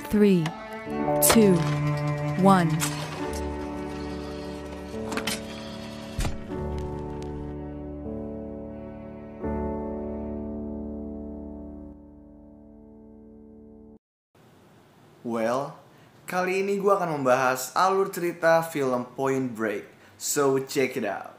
3, 2, 1. Well, kali ini gue akan membahas alur cerita film Point Break. So, check it out.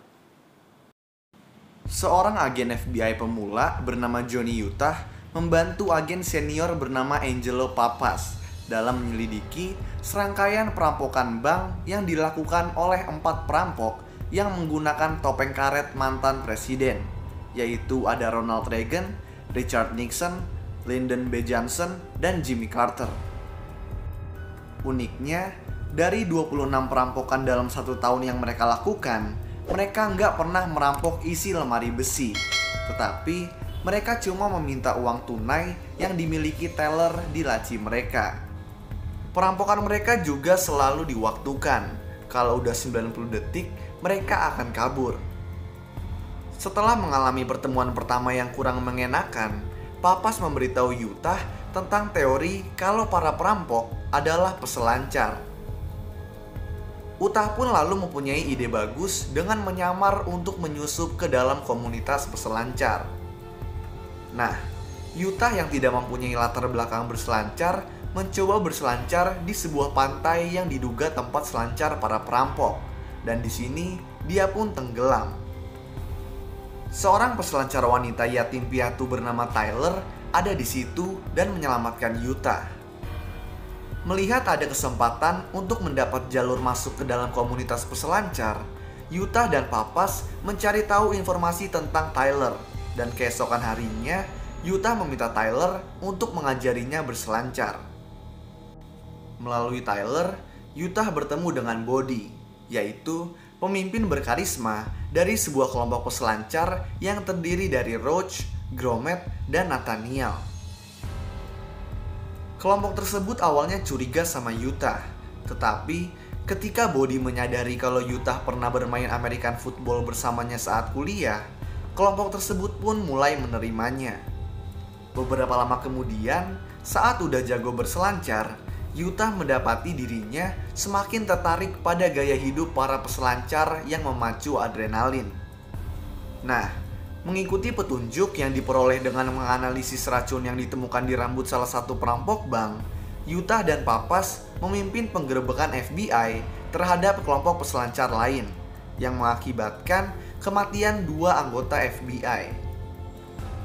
Seorang agen FBI pemula bernama Johnny Utah membantu agen senior bernama Angelo Papas dalam menyelidiki serangkaian perampokan bank yang dilakukan oleh 4 perampok yang menggunakan topeng karet mantan presiden, yaitu ada Ronald Reagan, Richard Nixon, Lyndon B. Johnson, dan Jimmy Carter. Uniknya, dari 26 perampokan dalam 1 tahun yang mereka lakukan, mereka nggak pernah merampok isi lemari besi. Tetapi, mereka cuma meminta uang tunai yang dimiliki teller di laci mereka. Perampokan mereka juga selalu diwaktukan. Kalau udah 90 detik, mereka akan kabur. Setelah mengalami pertemuan pertama yang kurang mengenakan, Papas memberitahu Utah tentang teori kalau para perampok adalah peselancar. Utah pun lalu mempunyai ide bagus dengan menyamar untuk menyusup ke dalam komunitas peselancar. Nah, Utah yang tidak mempunyai latar belakang berselancar mencoba berselancar di sebuah pantai yang diduga tempat selancar para perampok, dan di sini dia pun tenggelam. Seorang peselancar wanita yatim piatu bernama Tyler ada di situ dan menyelamatkan Utah. Melihat ada kesempatan untuk mendapat jalur masuk ke dalam komunitas peselancar, Utah dan Papas mencari tahu informasi tentang Tyler, dan keesokan harinya Utah meminta Tyler untuk mengajarinya berselancar. Melalui Tyler, Utah bertemu dengan Bodhi, yaitu pemimpin berkarisma dari sebuah kelompok peselancar yang terdiri dari Roach, Gromit, dan Nathaniel. Kelompok tersebut awalnya curiga sama Utah, tetapi ketika Bodhi menyadari kalau Utah pernah bermain American football bersamanya saat kuliah, kelompok tersebut pun mulai menerimanya. Beberapa lama kemudian, saat udah jago berselancar, Utah mendapati dirinya semakin tertarik pada gaya hidup para peselancar yang memacu adrenalin. Nah, mengikuti petunjuk yang diperoleh dengan menganalisis racun yang ditemukan di rambut salah satu perampok bank, Utah dan Papas memimpin penggerebekan FBI terhadap kelompok peselancar lain yang mengakibatkan kematian 2 anggota FBI.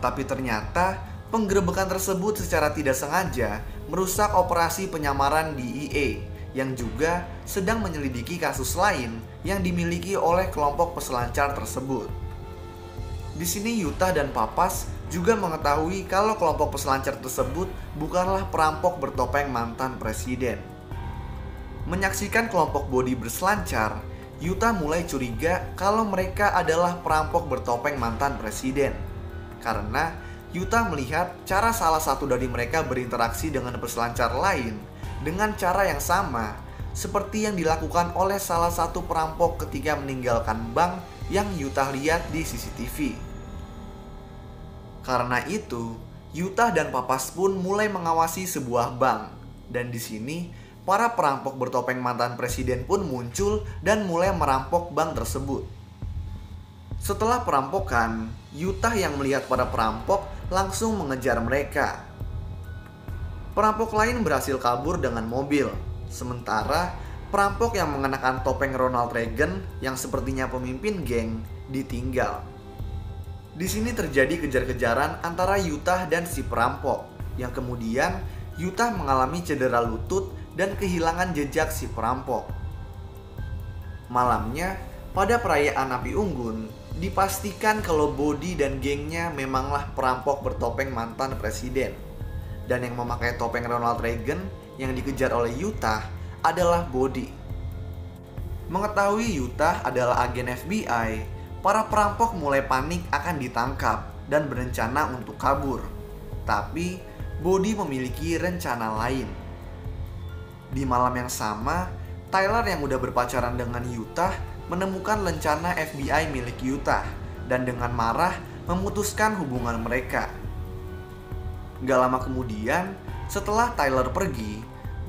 Tapi ternyata penggerebekan tersebut secara tidak sengaja merusak operasi penyamaran DEA yang juga sedang menyelidiki kasus lain yang dimiliki oleh kelompok peselancar tersebut. Di sini Utah dan Papas juga mengetahui kalau kelompok peselancar tersebut bukanlah perampok bertopeng mantan presiden. Menyaksikan kelompok Bodhi berselancar, Utah mulai curiga kalau mereka adalah perampok bertopeng mantan presiden. Karena Utah melihat cara salah satu dari mereka berinteraksi dengan peselancar lain dengan cara yang sama seperti yang dilakukan oleh salah satu perampok ketika meninggalkan bank yang Utah lihat di CCTV. Karena itu, Utah dan Papas pun mulai mengawasi sebuah bank, dan di sini para perampok bertopeng mantan presiden pun muncul dan mulai merampok bank tersebut. Setelah perampokan, Utah yang melihat para perampok langsung mengejar mereka. Perampok lain berhasil kabur dengan mobil, sementara perampok yang mengenakan topeng Ronald Reagan yang sepertinya pemimpin geng ditinggal. Di sini terjadi kejar-kejaran antara Utah dan si perampok, yang kemudian Utah mengalami cedera lutut dan kehilangan jejak si perampok. Malamnya, pada perayaan Api Unggun, dipastikan kalau Bodhi dan gengnya memanglah perampok bertopeng mantan presiden. Dan yang memakai topeng Ronald Reagan yang dikejar oleh Utah adalah Bodhi. Mengetahui Utah adalah agen FBI, para perampok mulai panik akan ditangkap dan berencana untuk kabur. Tapi Bodhi memiliki rencana lain. Di malam yang sama, Tyler yang udah berpacaran dengan Utah menemukan lencana FBI milik Utah dan dengan marah memutuskan hubungan mereka. Gak lama kemudian, setelah Tyler pergi,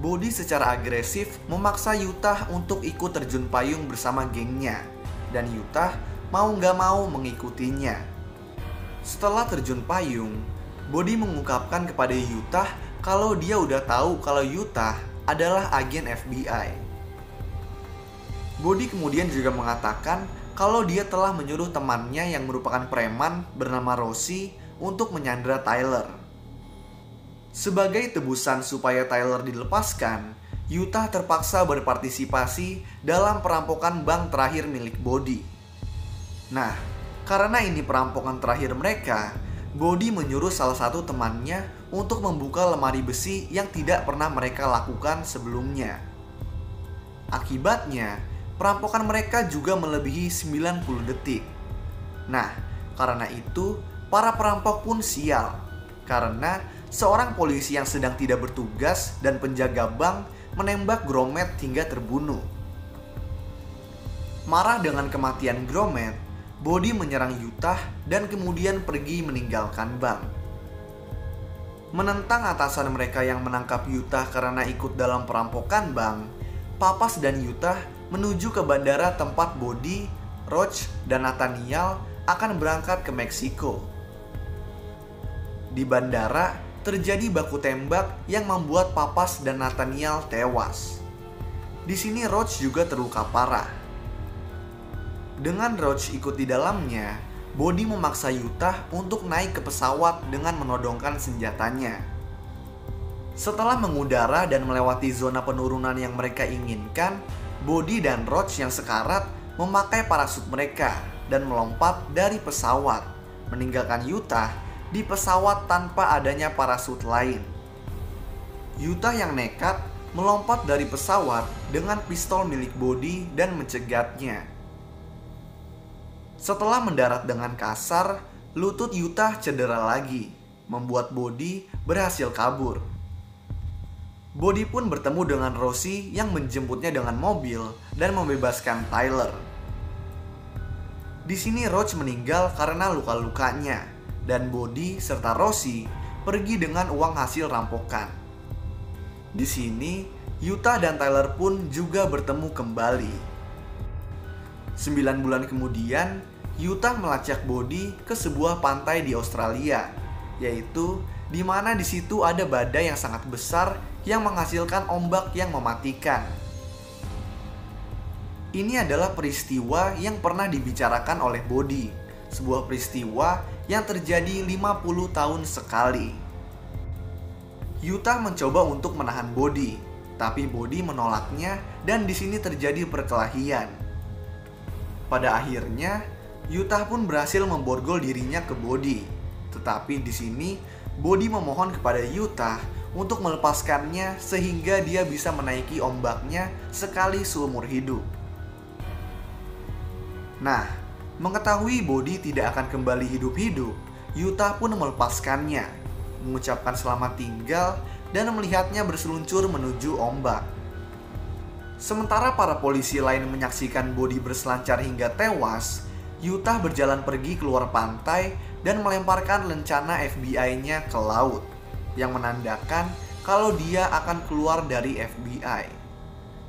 Body secara agresif memaksa Utah untuk ikut terjun payung bersama gengnya, dan Utah mau nggak mau mengikutinya. Setelah terjun payung, Body mengungkapkan kepada Utah kalau dia udah tahu kalau Utah adalah agen FBI. Body kemudian juga mengatakan kalau dia telah menyuruh temannya yang merupakan preman bernama Rosie untuk menyandra Tyler. Sebagai tebusan supaya Tyler dilepaskan, Utah terpaksa berpartisipasi dalam perampokan bank terakhir milik Body. Nah, karena ini perampokan terakhir mereka, Body menyuruh salah satu temannya untuk membuka lemari besi yang tidak pernah mereka lakukan sebelumnya. Akibatnya, perampokan mereka juga melebihi 90 detik. Nah, karena itu, para perampok pun sial. Karena seorang polisi yang sedang tidak bertugas dan penjaga bank menembak Gromit hingga terbunuh. Marah dengan kematian Gromit, Body menyerang Utah dan kemudian pergi meninggalkan bank. Menentang atasan mereka yang menangkap Utah karena ikut dalam perampokan bank, Pappas dan Utah menuju ke bandara tempat Body, Roach, dan Nathaniel akan berangkat ke Meksiko. Di bandara, terjadi baku tembak yang membuat Pappas dan Nathaniel tewas. Di sini Roach juga terluka parah. Dengan Roach ikut di dalamnya, Body memaksa Utah untuk naik ke pesawat dengan menodongkan senjatanya. Setelah mengudara dan melewati zona penurunan yang mereka inginkan, Body dan Roach yang sekarat memakai parasut mereka dan melompat dari pesawat, meninggalkan Utah di pesawat tanpa adanya parasut lain. Utah yang nekat melompat dari pesawat dengan pistol milik Body dan mencegatnya. Setelah mendarat dengan kasar, lutut Utah cedera lagi, membuat Body berhasil kabur. Body pun bertemu dengan Rosie yang menjemputnya dengan mobil dan membebaskan Tyler. Di sini Roach meninggal karena luka-lukanya, dan Body serta Rosie pergi dengan uang hasil rampokan. Di sini, Utah dan Tyler pun juga bertemu kembali. 9 bulan kemudian, Utah melacak Body ke sebuah pantai di Australia, yaitu di mana di situ ada badai yang sangat besar yang menghasilkan ombak yang mematikan. Ini adalah peristiwa yang pernah dibicarakan oleh Body, sebuah peristiwa yang terjadi 50 tahun sekali. Utah mencoba untuk menahan Body, tapi Body menolaknya dan di sini terjadi perkelahian. Pada akhirnya, Utah pun berhasil memborgol dirinya ke Body. Tetapi di sini, Body memohon kepada Utah untuk melepaskannya sehingga dia bisa menaiki ombaknya sekali seumur hidup. Nah, mengetahui Body tidak akan kembali hidup-hidup, Utah pun melepaskannya, mengucapkan selamat tinggal dan melihatnya berseluncur menuju ombak. Sementara para polisi lain menyaksikan Body berselancar hingga tewas, Utah berjalan pergi keluar pantai dan melemparkan lencana FBI-nya ke laut, yang menandakan kalau dia akan keluar dari FBI.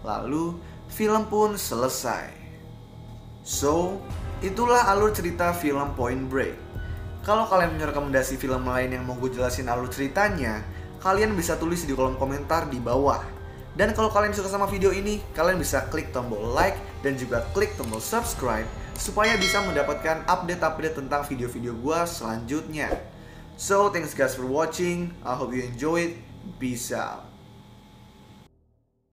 Lalu, film pun selesai. So, itulah alur cerita film Point Break. Kalau kalian punya rekomendasi film lain yang mau gue jelasin alur ceritanya, kalian bisa tulis di kolom komentar di bawah. Dan kalau kalian suka sama video ini, kalian bisa klik tombol like dan juga klik tombol subscribe supaya bisa mendapatkan update-update tentang video-video gue selanjutnya. So, thanks guys for watching. I hope you enjoy it. Peace out.